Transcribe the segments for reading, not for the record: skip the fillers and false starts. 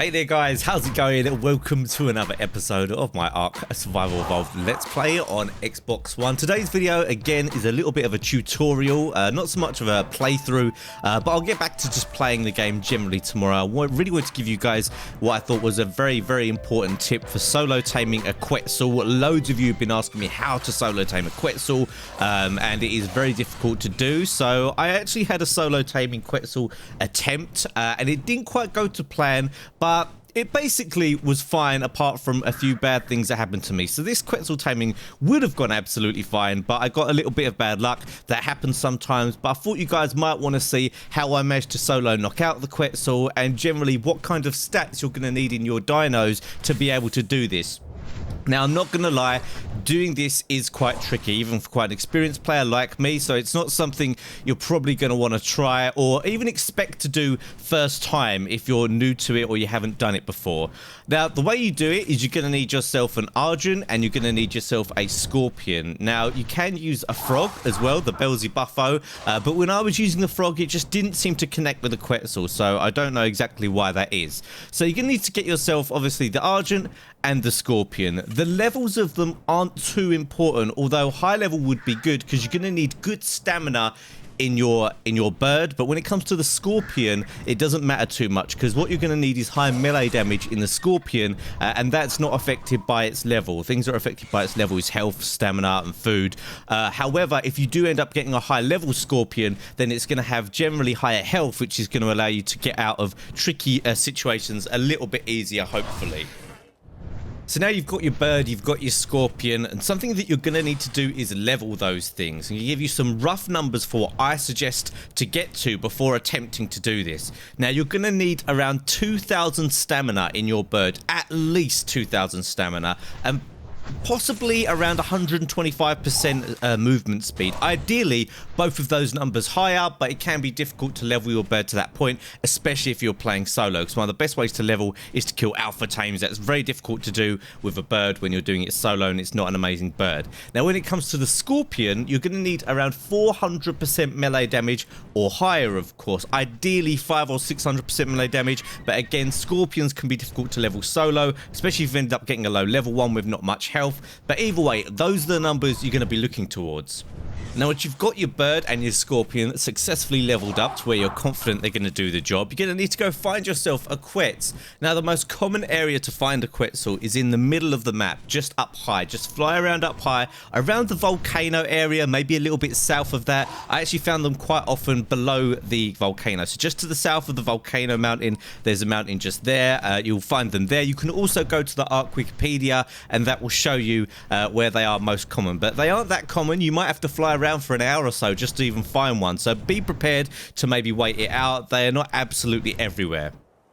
Hey there guys, how's it going? Welcome to another episode of my Ark Survival Evolved Let's Play on Xbox One. Today's video, again, is a little bit of a tutorial, not so much of a playthrough, but I'll get back to just playing the game generally tomorrow. I really want to give you guys what I thought was a very, very important tip for solo taming a Quetzal. Loads of you have been asking me how to solo tame a Quetzal, and it is very difficult to do. So I actually had a solo taming Quetzal attempt, and it didn't quite go to plan, but it basically was fine apart from a few bad things that happened to me. So this Quetzal taming would have gone absolutely fine, but I got a little bit of bad luck. That happens sometimes, but I thought you guys might want to see how I managed to solo knock out the Quetzal and generally what kind of stats you're going to need in your dinos to be able to do this. Now, I'm not going to lie, doing this is quite tricky, even for quite an experienced player like me, so it's not something you're probably going to want to try or even expect to do first time if you're new to it or you haven't done it before. Now, the way you do it is you're going to need yourself an Argent and you're going to need yourself a Scorpion. Now, you can use a Frog as well, the Bellsy Buffo, but when I was using the Frog, it just didn't seem to connect with the Quetzal, so I don't know exactly why that is. So you're going to need to get yourself, obviously, the Argent and the Scorpion. The levels of them aren't too important, although high level would be good because you're going to need good stamina in your bird. But when it comes to the Scorpion, it doesn't matter too much because what you're going to need is high melee damage in the Scorpion, and that's not affected by its level. Things that are affected by its level is health, stamina, and food. However, if you do end up getting a high level Scorpion, then it's going to have generally higher health, which is going to allow you to get out of tricky situations a little bit easier, hopefully. So now you've got your bird, you've got your Scorpion, and something that you're going to need to do is level those things. And you give you some rough numbers for what I suggest to get to before attempting to do this. Now you're going to need around 2,000 stamina in your bird, at least 2,000 stamina, and possibly around 125% movement speed. Ideally, both of those numbers higher, but it can be difficult to level your bird to that point, especially if you're playing solo, because one of the best ways to level is to kill alpha tames. That's very difficult to do with a bird when you're doing it solo and it's not an amazing bird. Now, when it comes to the Scorpion, you're going to need around 400% melee damage or higher, of course. Ideally, 500 or 600% melee damage, but again, Scorpions can be difficult to level solo, especially if you end up getting a low level one with not much health. But either way, those are the numbers you're going to be looking towards. Now, once you've got your bird and your Scorpion successfully leveled up to where you're confident they're going to do the job, you're going to need to go find yourself a Quetz. Now, the most common area to find a Quetzal is in the middle of the map, just up high. Just fly around up high, around the volcano area, maybe a little bit south of that. I actually found them quite often below the volcano. So just to the south of the volcano mountain, there's a mountain just there. You'll find them there. You can also go to the Ark Wikipedia, and that will show you where they are most common. But they aren't that common. You might have to fly around for an hour or so just to even find one, so be prepared to maybe wait it out. They are not absolutely everywhere.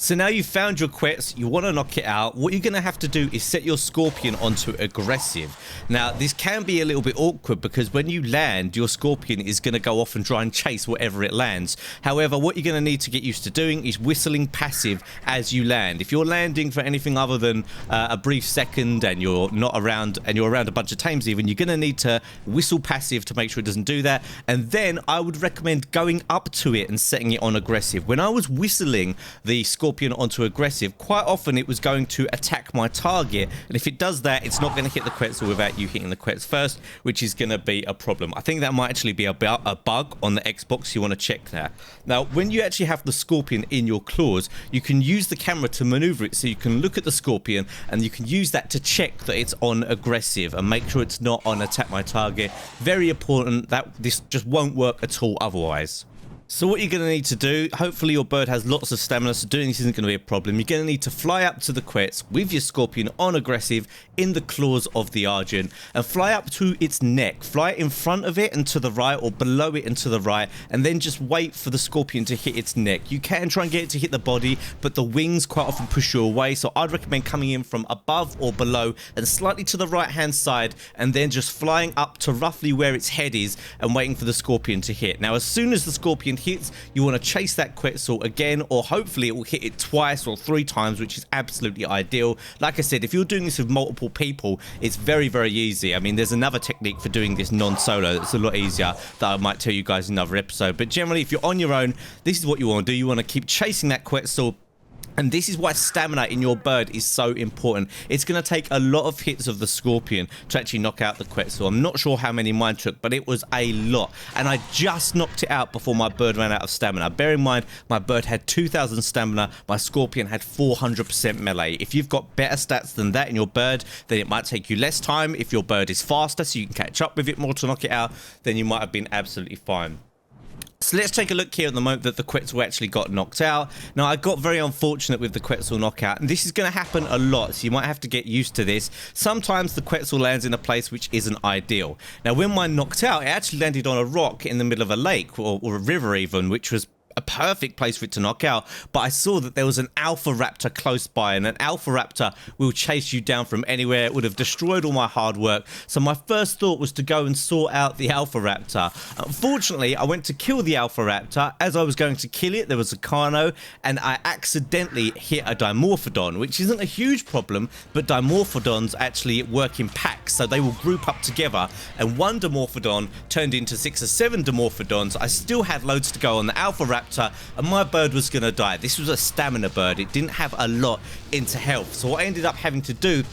So now you've found your Quetz, you want to knock it out. What you're going to have to do is set your Scorpion onto aggressive. Now, this can be a little bit awkward because when you land, your Scorpion is going to go off and try and chase whatever it lands. However, what you're going to need to get used to doing is whistling passive as you land. If you're landing for anything other than a brief second and you're not around, and you're around a bunch of tames even, you're going to need to whistle passive to make sure it doesn't do that. And then I would recommend going up to it and setting it on aggressive. When I was whistling the Scorpion onto aggressive, quite often it was going to attack my target, and if it does that, it's not going to hit the Quetzal without you hitting the Quetz first, which is going to be a problem. I think that might actually be a bug on the Xbox. You want to check that. Now, when you actually have the Scorpion in your claws, you can use the camera to maneuver it, so you can look at the Scorpion and you can use that to check that it's on aggressive and make sure it's not on attack my target. Very important. That this just won't work at all otherwise. So what you're going to need to do, hopefully your bird has lots of stamina, so doing this isn't going to be a problem. You're going to need to fly up to the Quetz with your Scorpion on aggressive in the claws of the Argent and fly up to its neck. Fly in front of it and to the right, or below it and to the right, and then just wait for the Scorpion to hit its neck. You can try and get it to hit the body, but the wings quite often push you away, so I'd recommend coming in from above or below and slightly to the right hand side, and then just flying up to roughly where its head is and waiting for the Scorpion to hit. Now, as soon as the Scorpion hits, you want to chase that Quetzal again, or hopefully it will hit it twice or 3 times, which is absolutely ideal. Like I said, if you're doing this with multiple people, it's very, very easy. I mean, there's another technique for doing this non-solo that's a lot easier that I might tell you guys in another episode. But generally, if you're on your own, this is what you want to do. You want to keep chasing that Quetzal And this is why stamina in your bird is so important. It's going to take a lot of hits of the Scorpion to actually knock out the Quetzal. I'm not sure how many mine took, but it was a lot. And I just knocked it out before my bird ran out of stamina. Bear in mind, my bird had 2,000 stamina. My Scorpion had 400% melee. If you've got better stats than that in your bird, then it might take you less time. If your bird is faster, so you can catch up with it more to knock it out, then you might have been absolutely fine. So let's take a look here at the moment that the Quetzal actually got knocked out. Now, I got very unfortunate with the Quetzal knockout, and this is going to happen a lot, so you might have to get used to this. Sometimes the Quetzal lands in a place which isn't ideal. Now, when mine knocked out, it actually landed on a rock in the middle of a lake, or a river even, which was a perfect place for it to knock out, but I saw that there was an alpha raptor close by, and an alpha raptor will chase you down from anywhere. It would have destroyed all my hard work, so my first thought was to go and sort out the alpha raptor. Unfortunately, I went to kill the alpha raptor. As I was going to kill it, there was a Carno, and I accidentally hit a Dimorphodon, which isn't a huge problem, but Dimorphodons actually work in packs, so they will group up together, and one Dimorphodon turned into 6 or 7 Dimorphodons. I still had loads to go on the alpha raptor, and my bird was going to die. This was a stamina bird. It didn't have a lot into health. So what I ended up having to do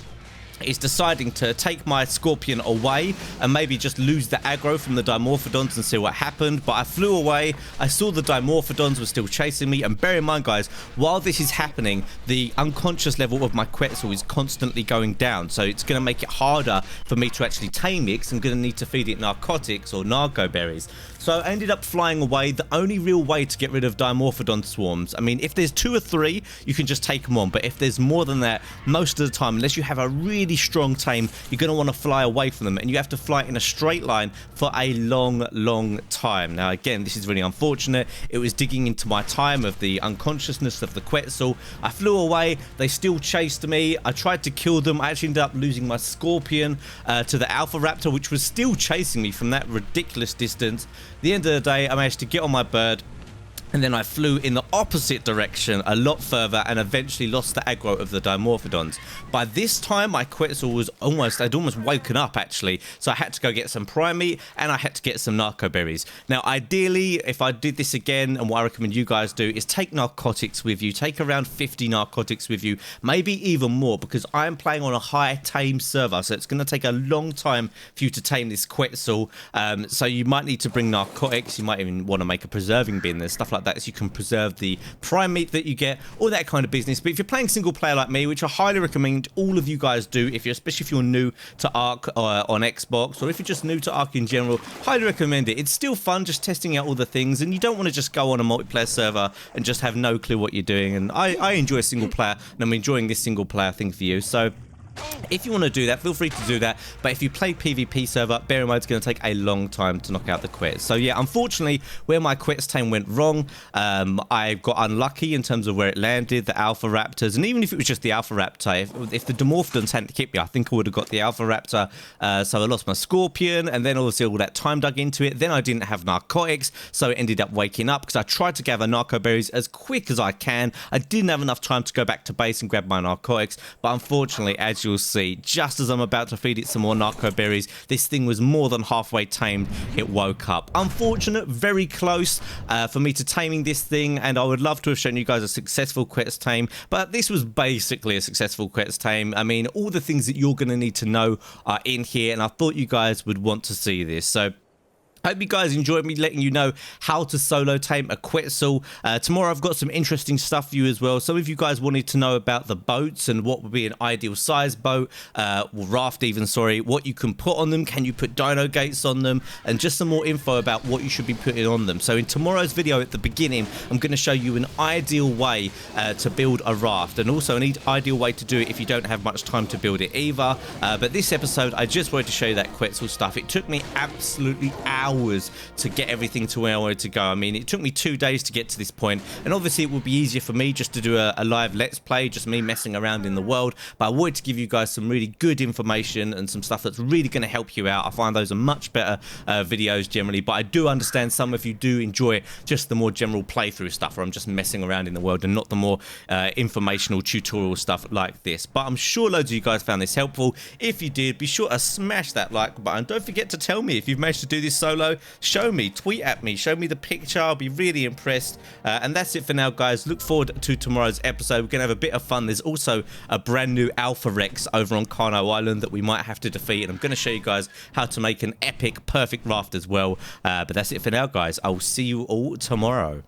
is deciding to take my Scorpion away and maybe just lose the aggro from the Dimorphodons and see what happened. But I flew away. I saw the Dimorphodons were still chasing me. And bear in mind, guys, while this is happening, the unconscious level of my Quetzal is constantly going down. So it's going to make it harder for me to actually tame it, because I'm going to need to feed it narcotics or narco berries. So I ended up flying away. The only real way to get rid of Dimorphodon swarms, I mean, if there's 2 or 3, you can just take them on. But if there's more than that, most of the time, unless you have a really strong tame, you're going to want to fly away from them, and you have to fly in a straight line for a long time. Now, again, this is really unfortunate. It was digging into my time of the unconsciousness of the Quetzal. I flew away. They still chased me. I tried to kill them. I actually ended up losing my Scorpion to the alpha raptor, which was still chasing me from that ridiculous distance. At the end of the day, I managed to get on my bird, and then I flew in the opposite direction a lot further and eventually lost the aggro of the Dimorphodons. By this time, my Quetzal was I'd almost woken up actually, so I had to go get some prime meat and I had to get some narco berries. Now, ideally, if I did this again, and what I recommend you guys do, is take narcotics with you. Take around 50 narcotics with you, maybe even more, because I am playing on a high tame server, so it's going to take a long time for you to tame this Quetzal. So you might need to bring narcotics. You might even want to make a preserving bin. There's stuff like that, so you can preserve the prime meat that you get, all that kind of business. But if you're playing single player like me, which I highly recommend all of you guys do, especially if you're new to Ark on Xbox, or if you're just new to Ark in general, highly recommend it. It's still fun just testing out all the things, and you don't want to just go on a multiplayer server and just have no clue what you're doing. And I enjoy single player, and I'm enjoying this single player thing for you. So if you want to do that, feel free to do that. But if you play PvP server, bear in mind it's going to take a long time to knock out the Quetz. So yeah, unfortunately, where my Quetz tame went wrong, I got unlucky in terms of where it landed, the Alpha Raptors. And even if it was just the Alpha Raptor, if the Dimorphodons hadn't hit me, I think I would have got the Alpha Raptor. So I lost my Scorpion, and then obviously all that time dug into it. Then I didn't have narcotics, so it ended up waking up because I tried to gather narco berries as quick as I can. I didn't have enough time to go back to base and grab my narcotics, but unfortunately, as you'll see, just as I'm about to feed it some more narco berries, this thing was more than halfway tamed. It woke up. Unfortunate, very close for me to taming this thing, and I would love to have shown you guys a successful Quetz tame, but this was basically a successful Quetz tame. I mean, all the things that you're going to need to know are in here, and I thought you guys would want to see this. So I hope you guys enjoyed me letting you know how to solo tame a Quetzal. Tomorrow I've got some interesting stuff for you as well. Some of you guys wanted to know about the boats and what would be an ideal size boat, raft even, sorry, what you can put on them, can you put dino gates on them, and just some more info about what you should be putting on them. So in tomorrow's video at the beginning, I'm going to show you an ideal way to build a raft, and also an ideal way to do it if you don't have much time to build it either. But this episode, I just wanted to show you that Quetzal stuff. It took me absolutely hours to get everything to where I wanted to go. I mean, it took me 2 days to get to this point, and obviously it would be easier for me just to do a live let's play, just me messing around in the world, but I wanted to give you guys some really good information and some stuff that's really going to help you out. I find those are much better videos generally, but I do understand some of you do enjoy just the more general playthrough stuff where I'm just messing around in the world and not the more informational tutorial stuff like this. But I'm sure loads of you guys found this helpful. If you did, be sure to smash that like button. Don't forget to tell me if you've managed to do this solo solo, show me, tweet at me, show me the picture. I'll be really impressed. And that's it for now, guys. Look forward to tomorrow's episode. We're going to have a bit of fun. There's also a brand new Alpha Rex over on Carno Island that we might have to defeat. And I'm going to show you guys how to make an epic perfect raft as well. But that's it for now, guys. I will see you all tomorrow.